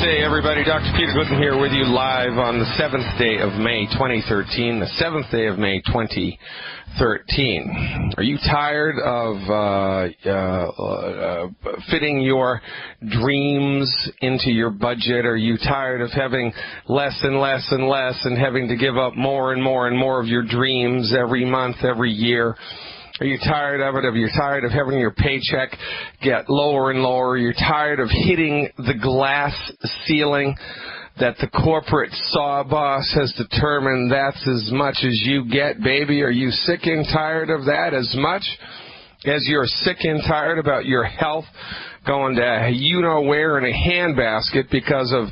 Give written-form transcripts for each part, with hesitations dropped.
Namaste, everybody. Dr. Peter Glidden here with you live on the 7th day of May 2013. The 7th day of May 2013. Are you tired of fitting your dreams into your budget? Are you tired of having less and less and less and having to give up more and more and more of your dreams every month, every year? Are you tired of it? Are you tired of having your paycheck get lower and lower? You're tired of hitting the glass ceiling that the corporate saw boss has determined that's as much as you get, baby? Are you sick and tired of that as much as you're sick and tired about your health going to you-know-where in a handbasket because of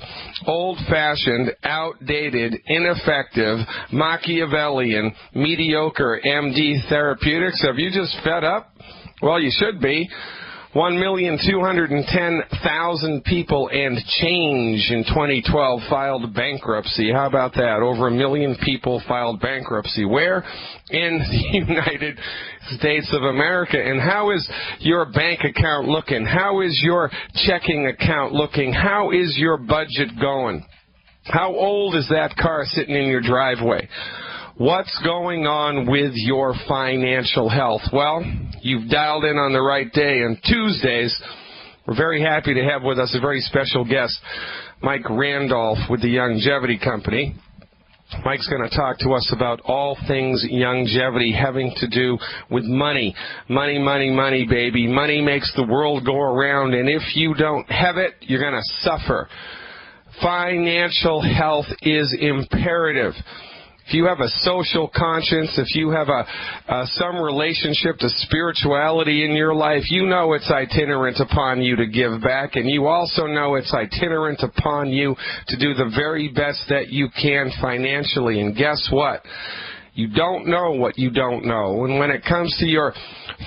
old-fashioned, outdated, ineffective, Machiavellian, mediocre MD therapeutics? Have you just fed up? Well, you should be. 1,210,000 people and change in 2012 filed bankruptcy. How about that? Over 1 million people filed bankruptcy. Where? In the United States of America. And how is your bank account looking? How is your checking account looking? How is your budget going? How old is that car sitting in your driveway? What's going on with your financial health? Well, you've dialed in on the right day. On Tuesdays, we're very happy to have with us a very special guest, Mike Randolph with the Longevity Company. Mike's going to talk to us about all things longevity having to do with money. Money, money, money, baby. Money makes the world go around, and if you don't have it, you're going to suffer. Financial health is imperative. If you have a social conscience, if you have some relationship to spirituality in your life, you know it's itinerant upon you to give back, and you also know it's itinerant upon you to do the very best that you can financially. And guess what? You don't know what you don't know. And when it comes to your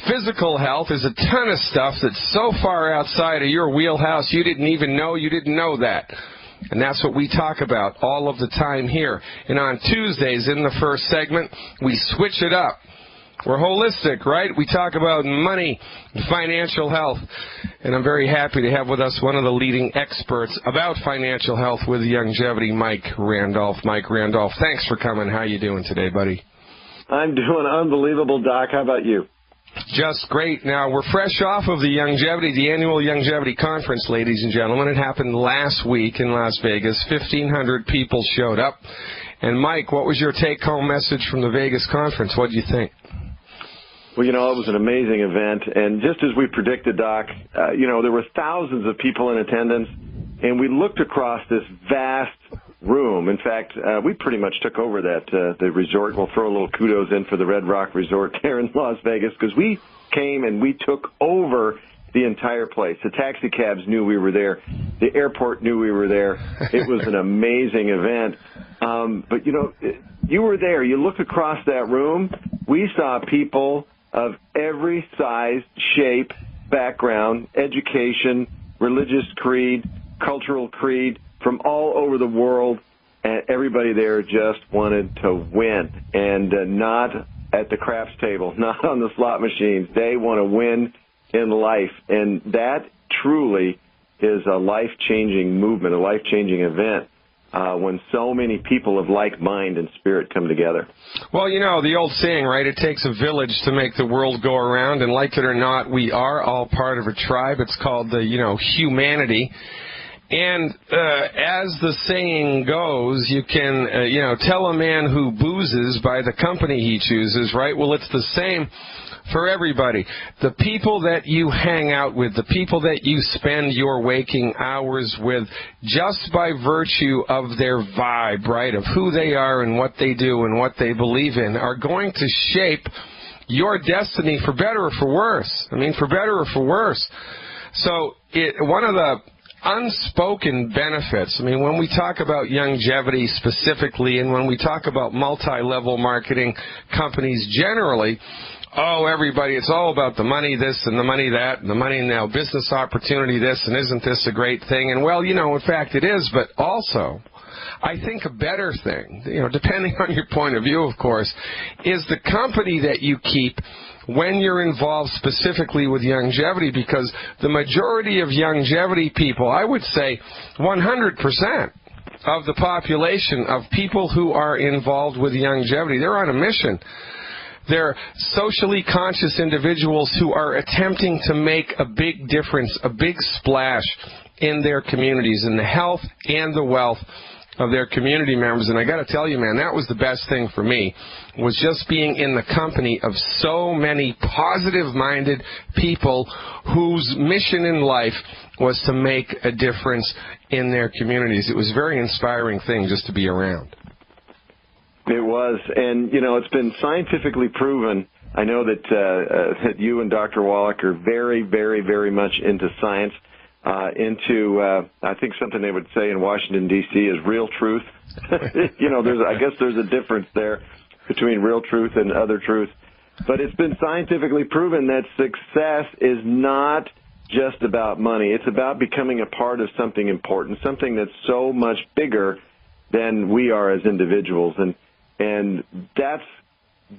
physical health, there's a ton of stuff that's so far outside of your wheelhouse you didn't even know you didn't know that. And that's what we talk about all of the time here. And on Tuesdays, in the first segment, we switch it up. We're holistic, right? We talk about money and financial health. And I'm very happy to have with us one of the leading experts about financial health with longevity, Mike Randolph. Mike Randolph, thanks for coming. How you doing today, buddy? I'm doing unbelievable, Doc. How about you? Just great. Now, we're fresh off of the annual Longevity Conference, ladies and gentlemen. It happened last week in Las Vegas. 1,500 people showed up. And, Mike, what was your take-home message from the Vegas conference? What did you think? Well, it was an amazing event. And just as we predicted, Doc, there were thousands of people in attendance. And we looked across this vast room. In fact, we pretty much took over the resort. We'll throw a little kudos in for the Red Rock Resort there in Las Vegas, because we came and we took over the entire place. The taxi cabs knew we were there. The airport knew we were there. It was an amazing event. But, you were there. You look across that room. We saw people of every size, shape, background, education, religious creed, cultural creed, from all over the world, and everybody there just wanted to win, and not at the craps table, not on the slot machines. They want to win in life, and that truly is a life-changing movement, a life-changing event, when so many people of like mind and spirit come together. Well, the old saying, right, it takes a village to make the world go around, and like it or not, we are all part of a tribe. It's called the, humanity. And as the saying goes, you can, tell a man who boozes by the company he chooses, right? Well, it's the same for everybody. The people that you hang out with, the people that you spend your waking hours with, just by virtue of their vibe, right, of who they are and what they do and what they believe in, are going to shape your destiny for better or for worse. I mean, for better or for worse. So one of the unspoken benefits, I mean, when we talk about longevity specifically, and when we talk about multi-level marketing companies generally, everybody, it's all about the money this and the money that and the money now, business opportunity this, and isn't this a great thing? And, well, in fact it is, but also I think a better thing, depending on your point of view, of course, is the company that you keep when you're involved specifically with longevity, because the majority of longevity people, I would say 100% of the population of people who are involved with longevity, they're on a mission. They're socially conscious individuals who are attempting to make a big difference, a big splash in their communities, in the health and the wealth of their community members. And I got to tell you, man, that was the best thing for me, was just being in the company of so many positive-minded people whose mission in life was to make a difference in their communities. It was a very inspiring thing just to be around. It was, and, you know, it's been scientifically proven. I know that you and Dr. Wallach are very, very, very much into science, I think something they would say in Washington, D.C. is real truth. You know, I guess there's a difference there between real truth and other truth. But it's been scientifically proven that success is not just about money. It's about becoming a part of something important, something that's so much bigger than we are as individuals. And that's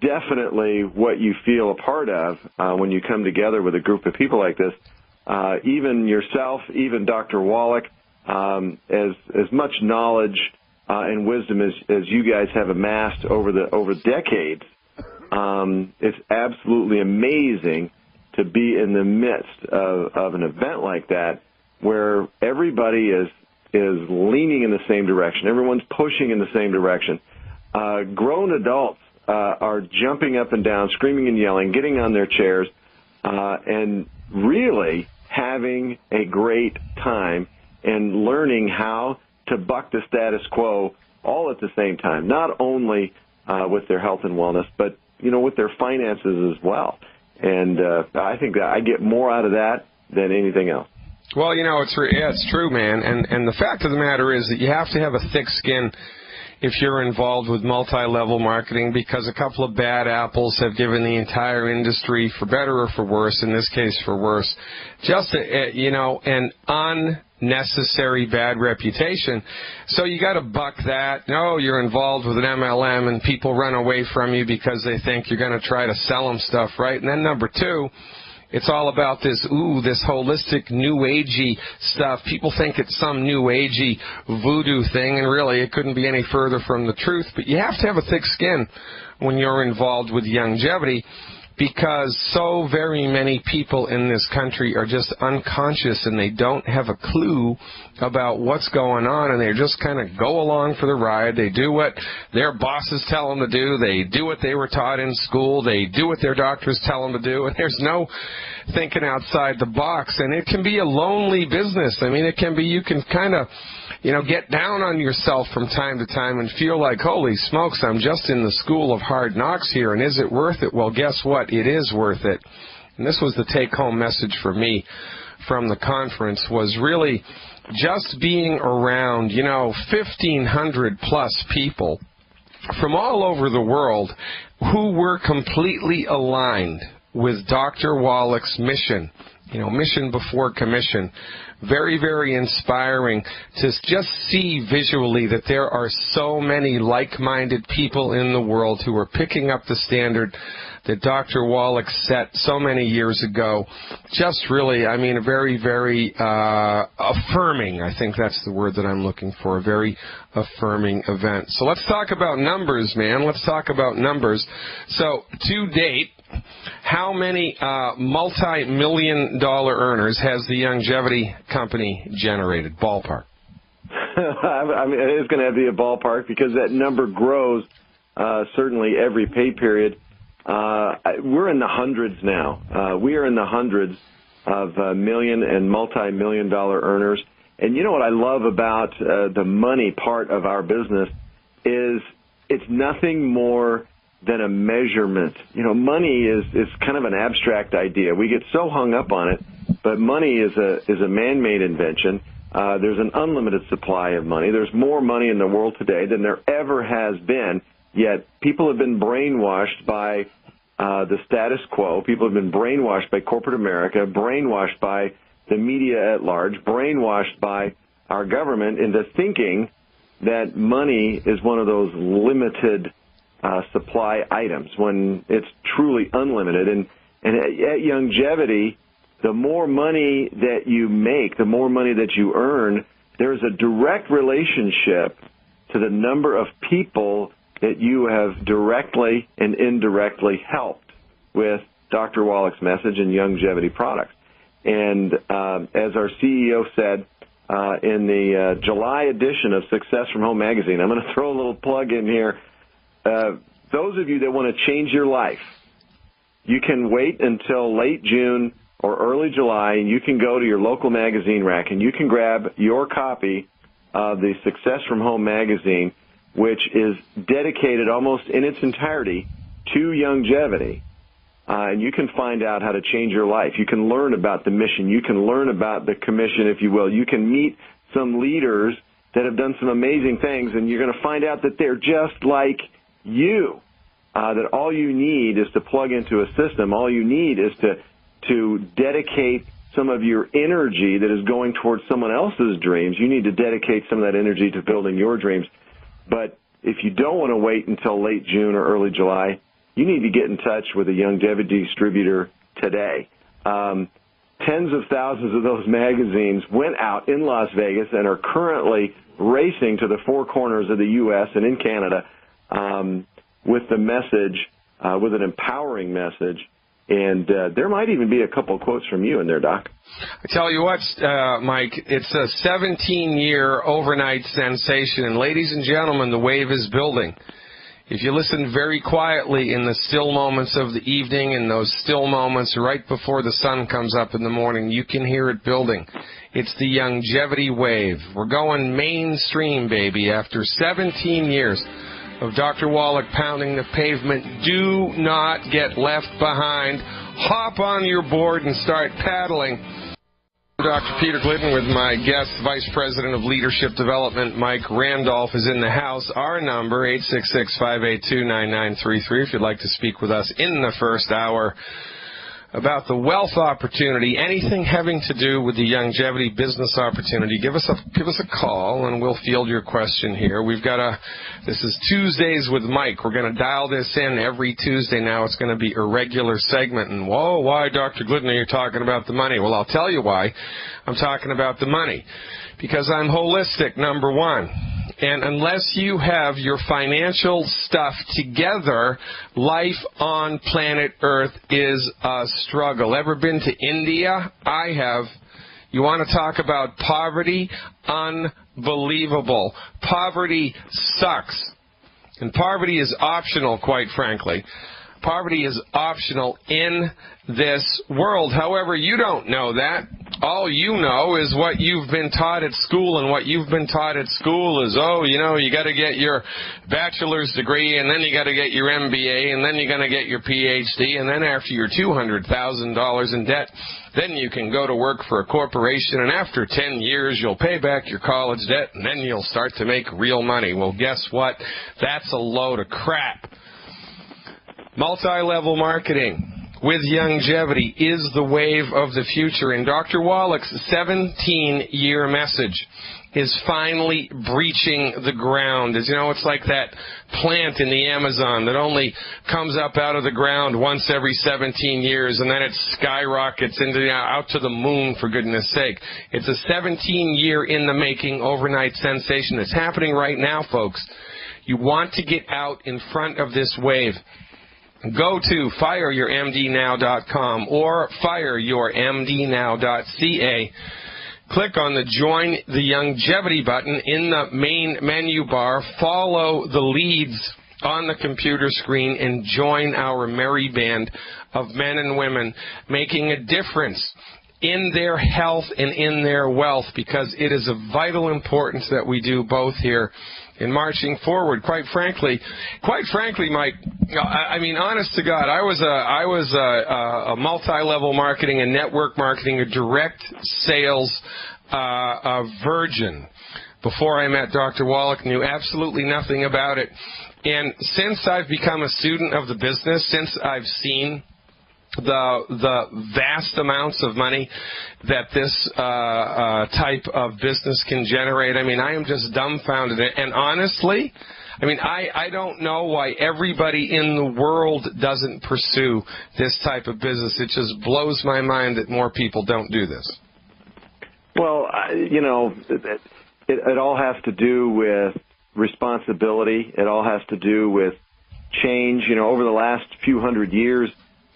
definitely what you feel a part of when you come together with a group of people like this. Even yourself, even Dr. Wallach, as much knowledge and wisdom as you guys have amassed over decades, it's absolutely amazing to be in the midst of an event like that, where everybody is leaning in the same direction. Everyone's pushing in the same direction. Grown adults are jumping up and down, screaming and yelling, getting on their chairs, and really having a great time and learning how to buck the status quo all at the same time, not only with their health and wellness, but, you know, with their finances as well. And I think that I get more out of that than anything else. Well, you know, it's true, man. And the fact of the matter is that you have to have a thick skin if you're involved with multi-level marketing, because a couple of bad apples have given the entire industry, for better or for worse, in this case for worse, just an unnecessary bad reputation. So you got to buck that. No, you're involved with an MLM and people run away from you because they think you're going to try to sell them stuff, right? And then number two, it's all about this holistic, new agey stuff. People think it's some new agey voodoo thing, and really it couldn't be any further from the truth. But you have to have a thick skin when you're involved with longevity, because so very many people in this country are just unconscious and they don't have a clue about what's going on, and they just kind of go along for the ride. They do what their bosses tell them to do. They do what they were taught in school. They do what their doctors tell them to do, and there's no thinking outside the box. And it can be a lonely business. I mean, it can be, you can kind of, get down on yourself from time to time and feel like, holy smokes, I'm just in the school of hard knocks here, and is it worth it? Well, guess what? It is worth it. And this was the take-home message for me from the conference, was really just being around, 1,500 plus people from all over the world who were completely aligned with Dr. Wallach's mission, mission before commission. Very, very inspiring to just see visually that there are so many like-minded people in the world who are picking up the standard that Dr. Wallach set so many years ago. Just really, very, very affirming. I think that's the word that I'm looking for, a very affirming event. So let's talk about numbers, man. Let's talk about numbers. So to date, how many multi-million-dollar earners has the longevity company generated? Ballpark. It is going to have to be a ballpark, because that number grows certainly every pay period. We're in the hundreds now. We are in the hundreds of million and multi-million-dollar earners. And you know what I love about the money part of our business is it's nothing more than a measurement. Money is kind of an abstract idea. We get so hung up on it, but money is a man-made invention. There's an unlimited supply of money. There's more money in the world today than there ever has been, yet people have been brainwashed by the status quo. People have been brainwashed by corporate America, brainwashed by the media at large, brainwashed by our government into thinking that money is one of those limited supply items, when it's truly unlimited. And at Youngevity, the more money that you make, the more money that you earn, there's a direct relationship to the number of people that you have directly and indirectly helped with Dr. Wallach's message and Youngevity products. And as our CEO said in the July edition of Success from Home magazine, I'm going to throw a little plug in here. Those of you that want to change your life, you can wait until late June or early July, and you can go to your local magazine rack and you can grab your copy of the Success from Home magazine, which is dedicated almost in its entirety to Youngevity. And you can find out how to change your life. You can learn about the mission. You can learn about the commission, if you will. You can meet some leaders that have done some amazing things, and you're going to find out that they're just like you, that all you need is to plug into a system. All you need is to dedicate some of your energy that is going towards someone else's dreams. You need to dedicate some of that energy to building your dreams. But if you don't want to wait until late June or early July, you need to get in touch with a Youngevity distributor today. Tens of thousands of those magazines went out in Las Vegas and are currently racing to the four corners of the U.S. and in Canada with the message, with an empowering message. And there might even be a couple of quotes from you in there, Doc. I tell you what, Mike, it's a 17-year overnight sensation. And ladies and gentlemen, the wave is building. If you listen very quietly in the still moments of the evening and those still moments right before the sun comes up in the morning, you can hear it building. It's the Youngevity wave. We're going mainstream, baby. After 17 years of Dr. Wallach pounding the pavement, do not get left behind. Hop on your board and start paddling. Dr. Peter Glidden with my guest, Vice President of Leadership Development, Mike Randolph, is in the house. Our number, 866-582-9933, if you'd like to speak with us in the first hour about the wealth opportunity, anything having to do with the Youngevity business opportunity, give us a call and we'll field your question here. This is Tuesdays with Mike. We're going to dial this in every Tuesday now. It's going to be a regular segment. And whoa, why, Dr. Glidden, are you talking about the money? Well, I'll tell you why I'm talking about the money. Because I'm holistic, number one. And unless you have your financial stuff together, life on planet Earth is a struggle. Ever been to India? I have. You want to talk about poverty? Unbelievable. Poverty sucks. And poverty is optional, quite frankly. Poverty is optional in this world. However, you don't know that. All you know is what you've been taught at school, and what you've been taught at school is, you got to get your bachelor's degree, and then you got to get your MBA, and then you're going to get your PhD, and then after you're $200,000 in debt, then you can go to work for a corporation, and after 10 years, you'll pay back your college debt, and then you'll start to make real money. Well, guess what? That's a load of crap. Multi-level marketing with Youngevity is the wave of the future, and Dr. Wallach's 17-year message is finally breaching the ground. As you know, it's like that plant in the Amazon that only comes up out of the ground once every 17 years, and then it skyrockets out to the moon, for goodness sake. It's a 17-year in the making overnight sensation. It's happening right now, folks. You want to get out in front of this wave. Go to fireyourmdnow.com or fireyourmdnow.ca. Click on the Join the Youngevity button in the main menu bar. Follow the leads on the computer screen and join our merry band of men and women making a difference in their health and in their wealth, because it is of vital importance that we do both here in marching forward. Quite frankly, Mike, I mean, honest to God, I was a multi-level marketing and network marketing, a direct sales virgin before I met Dr. Wallach. Knew absolutely nothing about it. And since I've become a student of the business, since I've seen the vast amounts of money that this type of business can generate. I mean, I am just dumbfounded. And honestly, I mean, I don't know why everybody in the world doesn't pursue this type of business. It just blows my mind that more people don't do this. Well, you know, it all has to do with responsibility. It all has to do with change. You know, over the last few hundred years,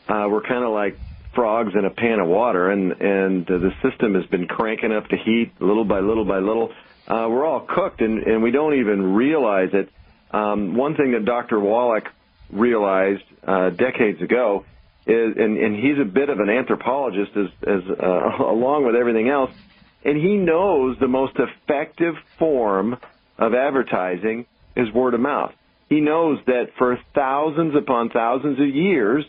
we're kind of like frogs in a pan of water, and the system has been cranking up the heat little by little by little. We're all cooked, and we don't even realize it. One thing that Dr. Wallach realized decades ago is, and he's a bit of an anthropologist as along with everything else, and he knows the most effective form of advertising is word of mouth. He knows that for thousands upon thousands of years,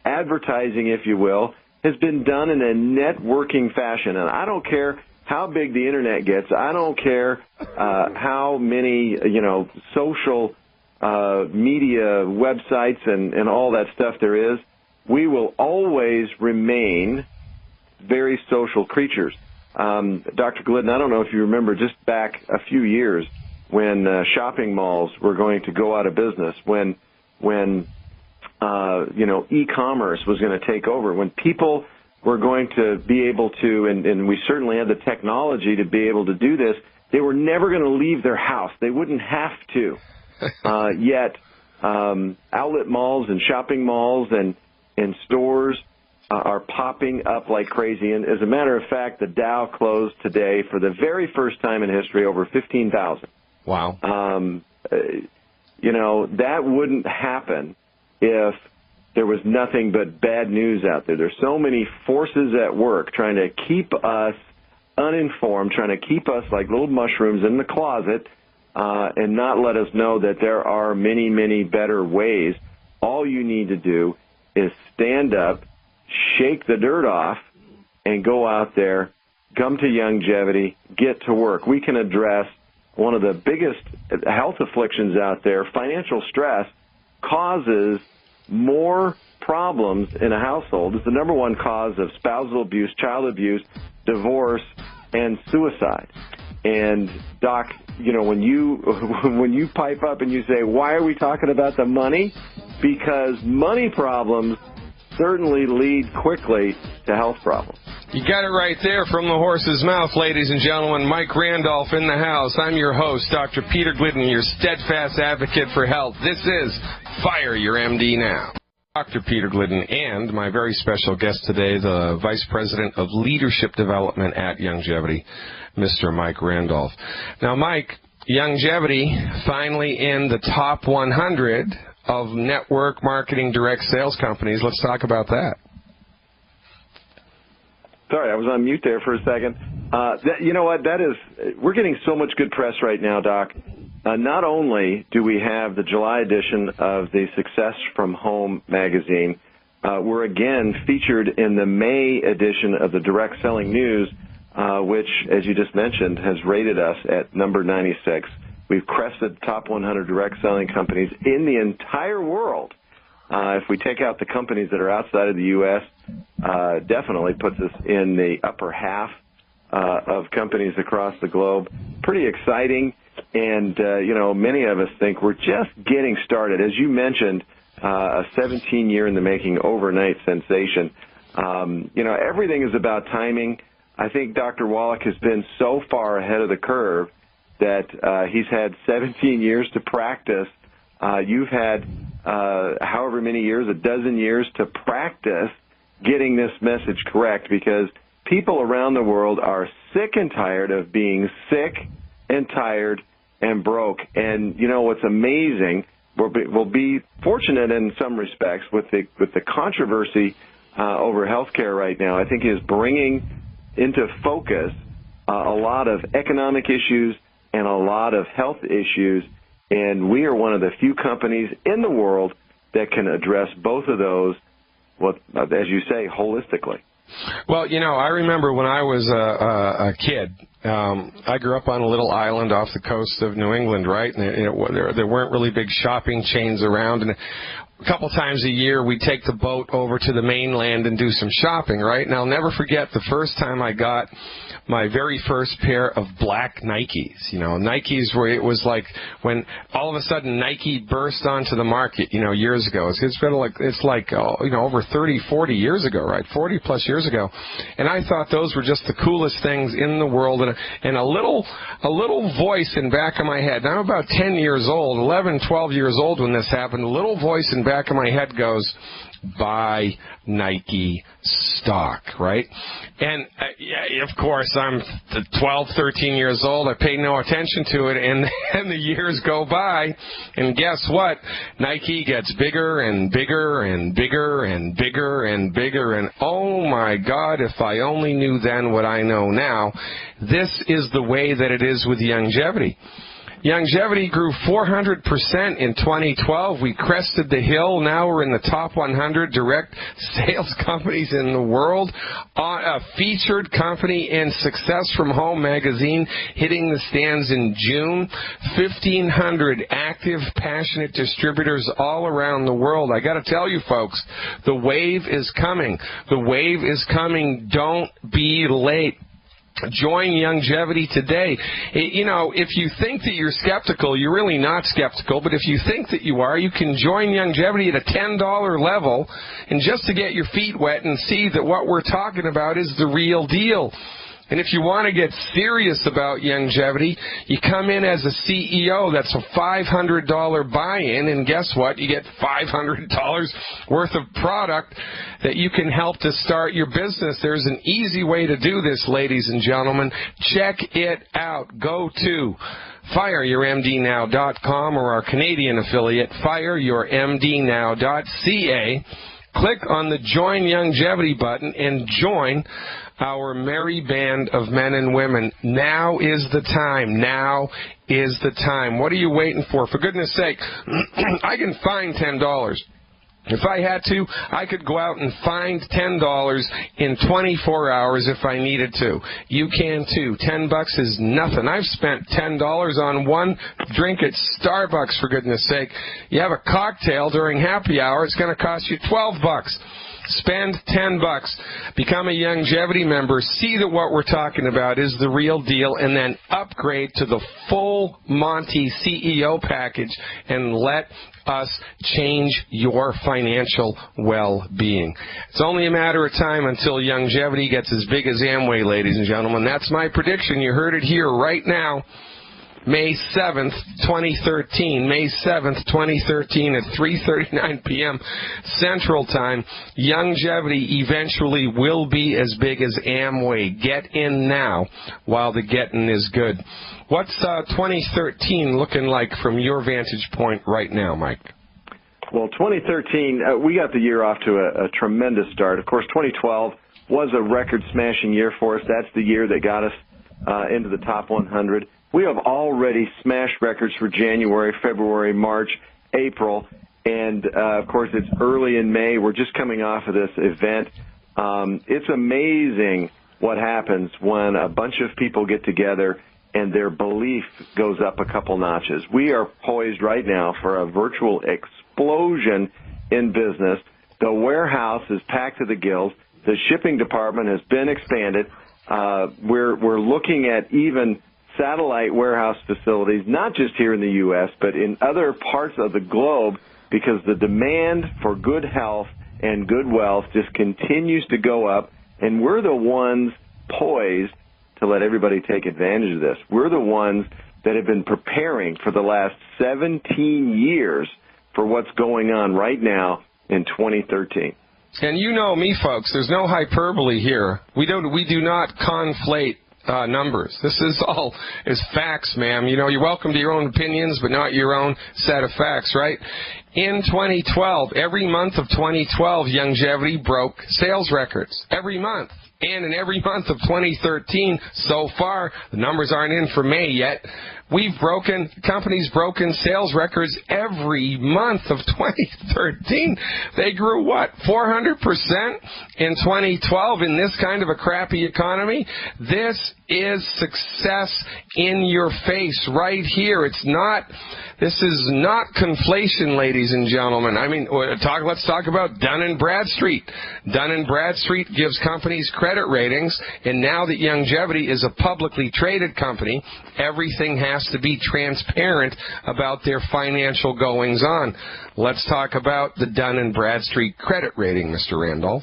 advertising, if you will, has been done in a networking fashion. And I don't care how big the Internet gets. I don't care how many, social media websites and all that stuff there is. We will always remain very social creatures. Dr. Glidden, I don't know if you remember just back a few years when shopping malls were going to go out of business, when e-commerce was going to take over, when people were going to be able to, and we certainly had the technology to be able to do this, they were never going to leave their house. They wouldn't have to. Yet outlet malls and shopping malls and stores are popping up like crazy. And as a matter of fact, the Dow closed today for the very first time in history over 15,000. Wow. That wouldn't happen if there was nothing but bad news out there. There's so many forces at work trying to keep us uninformed, trying to keep us like little mushrooms in the closet, and not let us know that there are many, many better ways. All you need to do is stand up, shake the dirt off, and go out there, come to Youngevity, get to work. We can address one of the biggest health afflictions out there. Financial stress causes more problems in a household. It's the number one cause of spousal abuse, child abuse, divorce, and suicide. And Doc, when you pipe up and you say, why are we talking about the money? Because money problems certainly lead quickly to health problems. You got it right there from the horse's mouth, ladies and gentlemen. Mike Randolph in the house. I'm your host, Dr. Peter Glidden, your steadfast advocate for health. This is Fire Your MD Now. Dr. Peter Glidden and my very special guest today, the Vice President of Leadership Development at Youngevity, Mr. Mike Randolph. Now, Mike, Youngevity finally in the top 100 of network marketing direct sales companies. Let's talk about that. Sorry, I was on mute there for a second. You know what? We're getting so much good press right now, Doc. Not only do we have the July edition of the Success from Home magazine, we're again featured in the May edition of the Direct Selling News, which, as you just mentioned, has rated us at number 96. We've crested the top 100 direct selling companies in the entire world. If we take out the companies that are outside of the U.S., definitely puts us in the upper half of companies across the globe. Pretty exciting, and, many of us think we're just getting started. As you mentioned, a 17-year-in-the-making overnight sensation. Everything is about timing. I think Dr. Wallach has been so far ahead of the curve that he's had 17 years to practice. You've had however many years, a dozen years to practice getting this message correct, because people around the world are sick and tired of being sick and tired and broke. And what's amazing, we'll be fortunate in some respects with the controversy over healthcare right now. I think is bringing into focus a lot of economic issues and a lot of health issues, and we are one of the few companies in the world that can address both of those, as you say, holistically. Well, I remember when I was a kid, I grew up on a little island off the coast of New England, right? And there weren't really big shopping chains around. And a couple times a year, we take the boat over to the mainland and do some shopping, right? And I'll never forget the first time I got my very first pair of black Nikes. You know, Nikes where it was like when all of a sudden Nike burst onto the market, you know, years ago. It's been like, you know, over 30, 40 years ago, right? 40 plus years ago. And I thought those were just the coolest things in the world. And a little voice in back of my head. Now I'm about 10 years old, 11, 12 years old when this happened. A little voice in back of my head goes, buy Nike stock, right? And yeah, of course, I'm 12, 13 years old. I paid no attention to it, and the years go by, and guess what? Nike gets bigger and bigger and bigger and bigger and bigger, and oh my God, if I only knew then what I know now. This is the way that it is with longevity. Longevity grew 400% in 2012. We crested the hill. Now we're in the top 100 direct sales companies in the world. A featured company in Success from Home magazine, hitting the stands in June. 1,500 active, passionate distributors all around the world. I got to tell you, folks, the wave is coming. The wave is coming. Don't be late. Join longevity today. You know, if you think that you're skeptical, you're really not skeptical, but if you think that you are, you can join longevity at a $10 level, and just to get your feet wet and see that what we're talking about is the real deal. And if you want to get serious about longevity, you come in as a CEO. That's a $500 buy-in, and guess what? You get $500 worth of product that you can help to start your business. There's an easy way to do this, ladies and gentlemen. Check it out. Go to fireyourmdnow.com or our Canadian affiliate, fireyourmdnow.ca. Click on the Join Longevity button and join our merry band of men and women. Now is the time. Now is the time. What are you waiting for? For goodness sake, I can find $10. If I had to, I could go out and find $10 in 24 hours if I needed to. You can too. $10 is nothing. I've spent $10 on one drink at Starbucks, for goodness sake. You have a cocktail during happy hour, it's going to cost you $12. Spend $10. Become a longevity member. See that what we're talking about is the real deal, and then upgrade to the full Monty CEO package and let us change your financial well-being. It's only a matter of time until longevity gets as big as Amway, ladies and gentlemen. That's my prediction. You heard it here right now. May 7th, 2013, May 7th, 2013 at 3:39 p.m. Central Time, longevity eventually will be as big as Amway. Get in now while the getting is good. What's 2013 looking like from your vantage point right now, Mike? Well, 2013, we got the year off to a tremendous start. Of course, 2012 was a record-smashing year for us. That's the year that got us into the top 100. We have already smashed records for January, February, March, April, and, of course, it's early in May. We're just coming off of this event. It's amazing what happens when a bunch of people get together and their belief goes up a couple notches. We are poised right now for a virtual explosion in business. The warehouse is packed to the gills. The shipping department has been expanded. We're looking at even satellite warehouse facilities, not just here in the U.S., but in other parts of the globe, because the demand for good health and good wealth just continues to go up, and we're the ones poised to let everybody take advantage of this. We're the ones that have been preparing for the last 17 years for what's going on right now in 2013. And you know me, folks, there's no hyperbole here. We do not conflate numbers. This is all is facts, ma'am. You know, you're welcome to your own opinions, but not your own set of facts, right? In 2012, every month of 2012, longevity broke sales records. Every month. And in every month of 2013 so far, the numbers aren't in for May yet, companies broken sales records every month of 2013. They grew, what, 400% in 2012 in this kind of a crappy economy? This is success in your face right here. It's not This is not conflation, ladies and gentlemen. I mean, let's talk about Dun & Bradstreet. Dun & Bradstreet gives companies credit ratings, and now that Youngevity is a publicly traded company, everything has to be transparent about their financial goings-on. Let's talk about the Dun & Bradstreet credit rating, Mr. Randolph.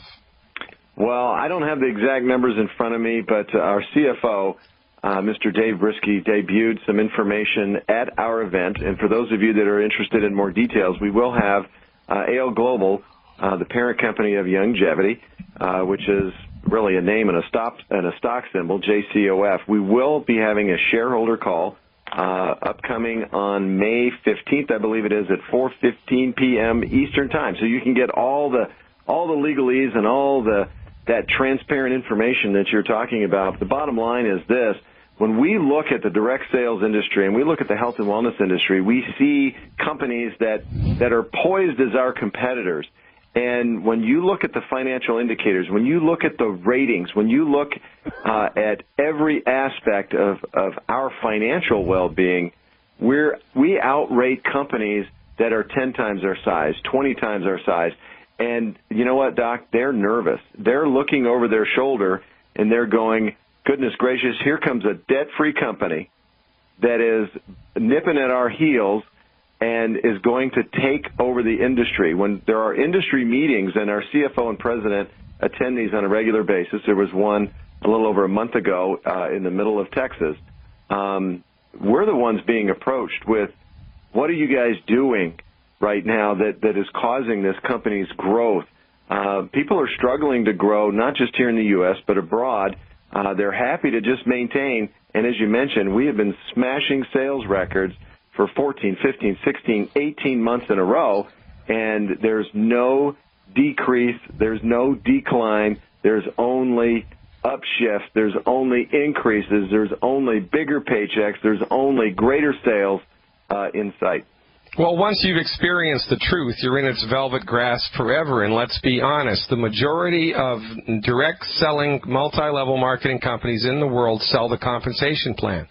Well, I don't have the exact numbers in front of me, but our CFO, Mr. Dave Brisky, debuted some information at our event. And for those of you that are interested in more details, we will have AL Global, the parent company of Youngevity, which is really a name and a stock symbol, JCOF. We will be having a shareholder call upcoming on May 15th, I believe it is, at 4:15 p.m. Eastern Time. So you can get all the legalese and all that transparent information that you're talking about. The bottom line is this. When we look at the direct sales industry and we look at the health and wellness industry, we see companies that are poised as our competitors. And when you look at the financial indicators, when you look at the ratings, when you look at every aspect of our financial well-being, we outrate companies that are 10 times our size, 20 times our size. And you know what, Doc? They're nervous. They're looking over their shoulder, and they're going, goodness gracious, here comes a debt-free company that is nipping at our heels and is going to take over the industry. When there are industry meetings, and our CFO and president attend these on a regular basis, there was one a little over a month ago in the middle of Texas, we're the ones being approached with, what are you guys doing right now that is causing this company's growth? People are struggling to grow, not just here in the U.S., but abroad. They're happy to just maintain, and as you mentioned, we have been smashing sales records for 14, 15, 16, 18 months in a row, and there's no decrease, there's no decline, there's only upshifts, there's only increases, there's only bigger paychecks, there's only greater sales in sight. Well, once you've experienced the truth, you're in its velvet grasp forever. And let's be honest, the majority of direct selling multi-level marketing companies in the world sell the compensation plan.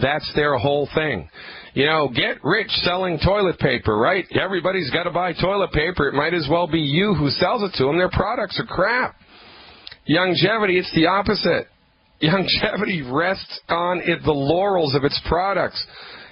That's their whole thing. You know, get rich selling toilet paper, right? Everybody's got to buy toilet paper. It might as well be you who sells it to them. Their products are crap. Youngevity, it's the opposite. Youngevity rests on the laurels of its products.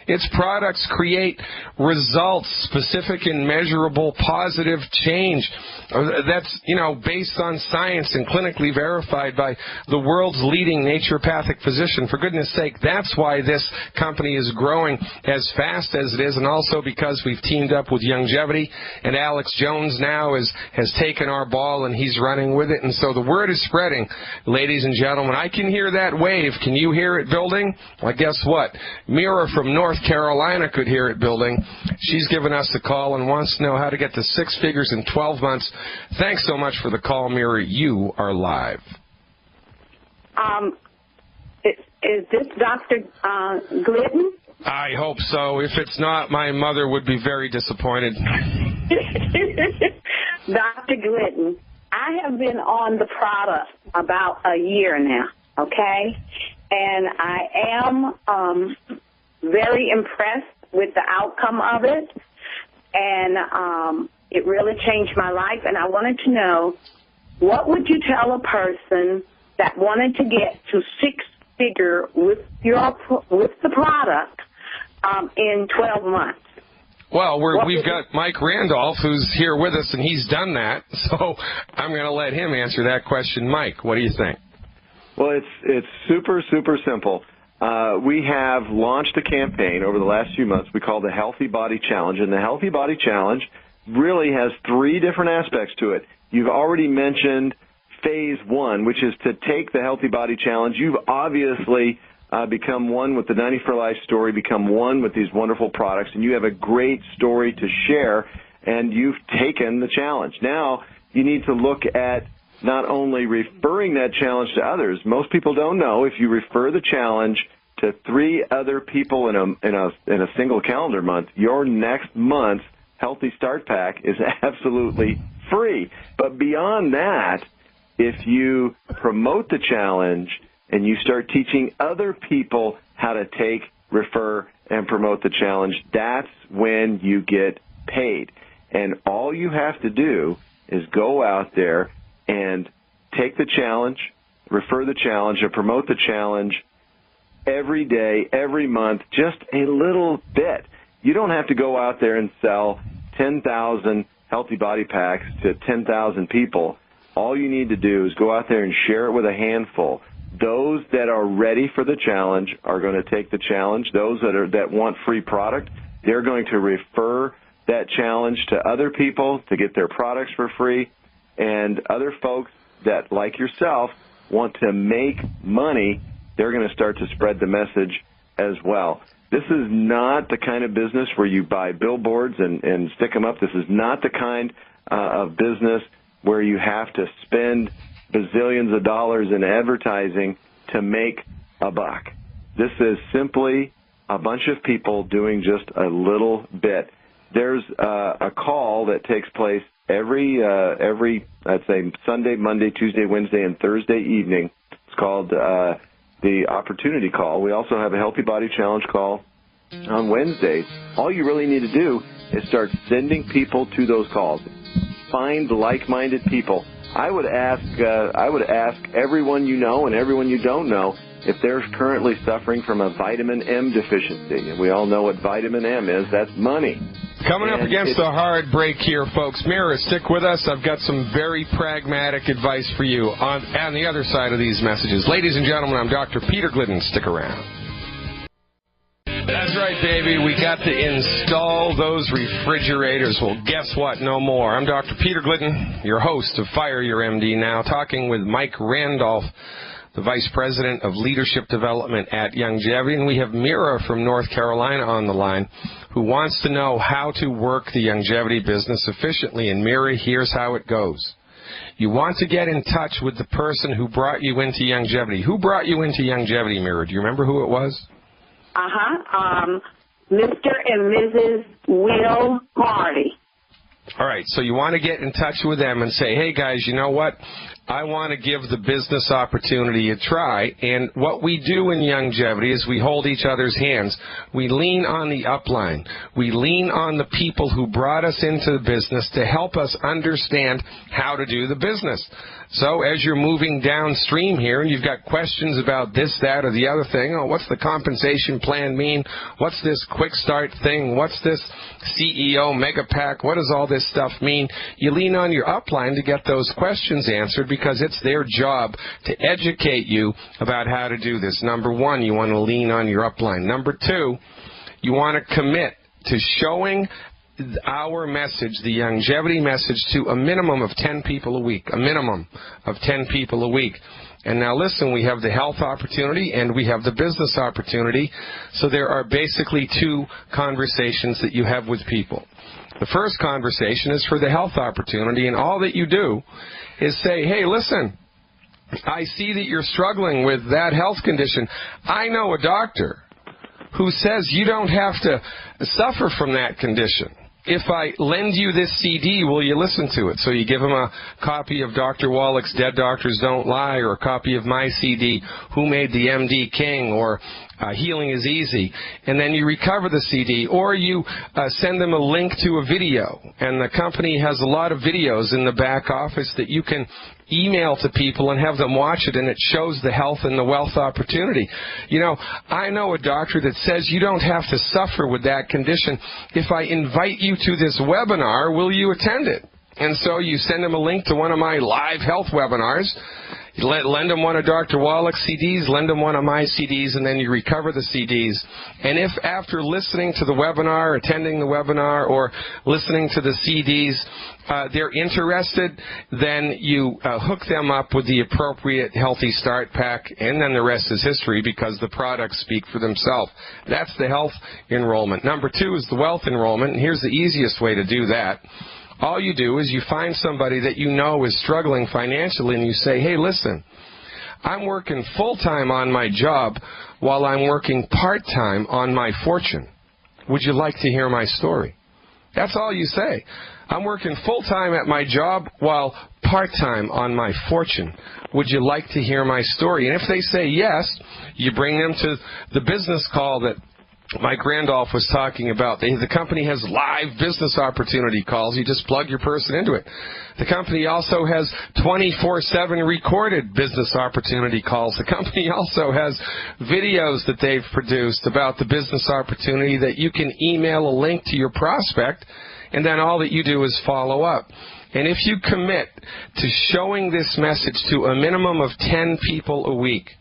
Its products create results, specific and measurable positive change. That's, based on science and clinically verified by the world's leading naturopathic physician. For goodness sake, that's why this company is growing as fast as it is, and also because we've teamed up with Youngevity, and Alex Jones now has taken our ball and he's running with it. And so the word is spreading, ladies and gentlemen. I can hear that wave. Can you hear it building? Well, guess what? Mira from North Carolina could hear it building. She's given us a call and wants to know how to get to six figures in 12 months. Thanks so much for the call, Mira. You are live. Is this Dr. Glidden? I hope so. If it's not, my mother would be very disappointed. Dr. Glidden, I have been on the product about a year now, okay? And I am very impressed with the outcome of it, and it really changed my life. And I wanted to know, what would you tell a person that wanted to get to six-figure with the product in 12 months? Well, we've got Mike Randolph, who's here with us, and he's done that. So I'm going to let him answer that question. Mike, what do you think? Well, it's super, super simple. We have launched a campaign over the last few months we call the Healthy Body Challenge, and the Healthy Body Challenge really has three different aspects to it. You've already mentioned phase one, which is to take the Healthy Body Challenge. You've obviously become one with the 90 for Life story, become one with these wonderful products, and you have a great story to share, and you've taken the challenge. Now you need to look at not only referring that challenge to others. Most people don't know if you refer the challenge to 3 other people in a single calendar month, your next month's Healthy Start Pack is absolutely free. But beyond that, if you promote the challenge and you start teaching other people how to take, refer, and promote the challenge, that's when you get paid. And all you have to do is go out there and take the challenge, refer the challenge, and promote the challenge every day, every month, just a little bit. You don't have to go out there and sell 10,000 healthy body packs to 10,000 people. All you need to do is go out there and share it with a handful. Those that are ready for the challenge are going to take the challenge. Those that want free product, they're going to refer that challenge to other people to get their products for free. And other folks that, like yourself, want to make money, they're going to start to spread the message as well. This is not the kind of business where you buy billboards and stick them up. This is not the kind of business where you have to spend bazillions of dollars in advertising to make a buck. This is simply a bunch of people doing just a little bit. There's a call that takes place every I'd say Sunday, Monday, Tuesday, Wednesday, and Thursday evening. It's called the Opportunity Call. We also have a Healthy Body Challenge call on Wednesdays. All you really need to do is start sending people to those calls. Find like-minded people. I would ask everyone you know and everyone you don't know if they're currently suffering from a vitamin M deficiency. And we all know what vitamin M is. That's money. Coming up against a hard break here, folks. Mira, stick with us. I've got some very pragmatic advice for you on the other side of these messages. Ladies and gentlemen, I'm Dr. Peter Glidden. Stick around. That's right, baby. We got to install those refrigerators. Well, guess what? No more. I'm Dr. Peter Glidden, your host of Fire Your MD Now, talking with Mike Randolph, the Vice President of Leadership Development at Youngevity. And we have Mira from North Carolina on the line who wants to know how to work the Youngevity business efficiently. And Mira, here's how it goes. You want to get in touch with the person who brought you into Youngevity. Who brought you into Youngevity, Mira? Do you remember who it was? Mr. and Mrs. Will Hardy. All right, so you want to get in touch with them and say, hey, guys, you know what? I want to give the business opportunity a try. And what we do in Youngevity is we hold each other's hands. We lean on the upline. We lean on the people who brought us into the business to help us understand how to do the business. So as you're moving downstream here and you've got questions about this, that, or the other thing, oh, what's the compensation plan mean? What's this quick start thing? What's this CEO mega pack? What does all this stuff mean? You lean on your upline to get those questions answered because it's their job to educate you about how to do this. Number one, you want to lean on your upline. Number two, you want to commit to showing our message, the Youngevity message, to a minimum of 10 people a week, a minimum of 10 people a week. And now listen, we have the health opportunity and we have the business opportunity. So there are basically two conversations that you have with people. The first conversation is for the health opportunity, and all that you do is say, hey, listen, I see that you're struggling with that health condition. I know a doctor who says you don't have to suffer from that condition. If I lend you this CD, will you listen to it? So you give him a copy of Dr. Wallach's Dead Doctors Don't Lie, or a copy of my CD, Who Made the MD King, or Healing is Easy, and then you recover the CD, or you send them a link to a video, and the company has a lot of videos in the back office that you can email to people and have them watch it, and it shows the health and the wealth opportunity. You know, I know a doctor that says you don't have to suffer with that condition. If I invite you to this webinar, will you attend it? And so you send them a link to one of my live health webinars. You lend them one of Dr. Wallach's CDs, lend them one of my CDs, and then you recover the CDs. And if after listening to the webinar, attending the webinar, or listening to the CDs, they're interested, then you hook them up with the appropriate Healthy Start Pack, and then the rest is history because the products speak for themselves. That's the health enrollment. Number two is the wealth enrollment, and here's the easiest way to do that. All you do is you find somebody that you know is struggling financially, and you say, hey, listen, I'm working full-time on my job while I'm working part-time on my fortune. Would you like to hear my story? That's all you say. I'm working full-time at my job while part-time on my fortune. Would you like to hear my story? And if they say yes, you bring them to the business call that Mike Randolph was talking about the company has live business opportunity calls. You just plug your person into it. The company also has 24/7 recorded business opportunity calls. The company also has videos that they've produced about the business opportunity that you can email a link to your prospect, and then all that you do is follow up. And if you commit to showing this message to a minimum of 10 people a week,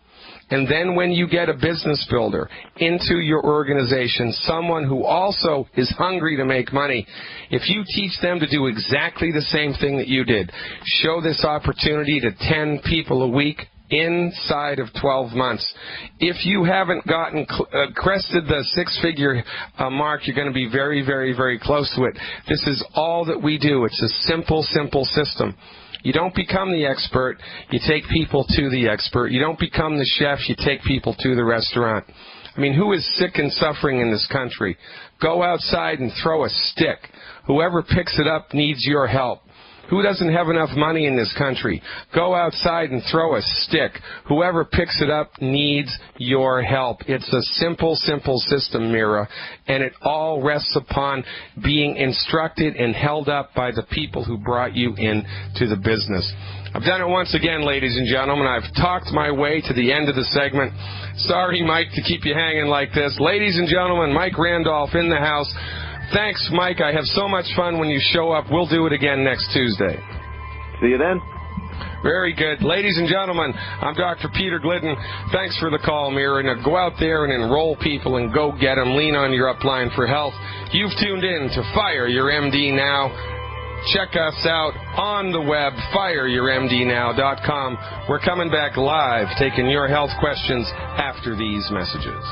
and then when you get a business builder into your organization, someone who also is hungry to make money, if you teach them to do exactly the same thing that you did, show this opportunity to 10 people a week inside of 12 months. If you haven't gotten crested the six-figure mark, you're going to be very, very, very close to it. This is all that we do. It's a simple, simple system. You don't become the expert, you take people to the expert. You don't become the chef, you take people to the restaurant. I mean, who is sick and suffering in this country? Go outside and throw a stick. Whoever picks it up needs your help. Who doesn't have enough money in this country? Go outside and throw a stick. Whoever picks it up needs your help. It's a simple, simple system, Mira, and it all rests upon being instructed and held up by the people who brought you into the business. I've done it once again, ladies and gentlemen. I've talked my way to the end of the segment. Sorry, Mike, to keep you hanging like this. Ladies and gentlemen, Mike Randolph in the house. Thanks, Mike. I have so much fun when you show up. We'll do it again next Tuesday. See you then. Very good. Ladies and gentlemen, I'm Dr. Peter Glidden. Thanks for the call, Mira. Now go out there and enroll people and go get them. Lean on your upline for health. You've tuned in to Fire Your MD Now. Check us out on the web, fireyourmdnow.com. We're coming back live, taking your health questions after these messages.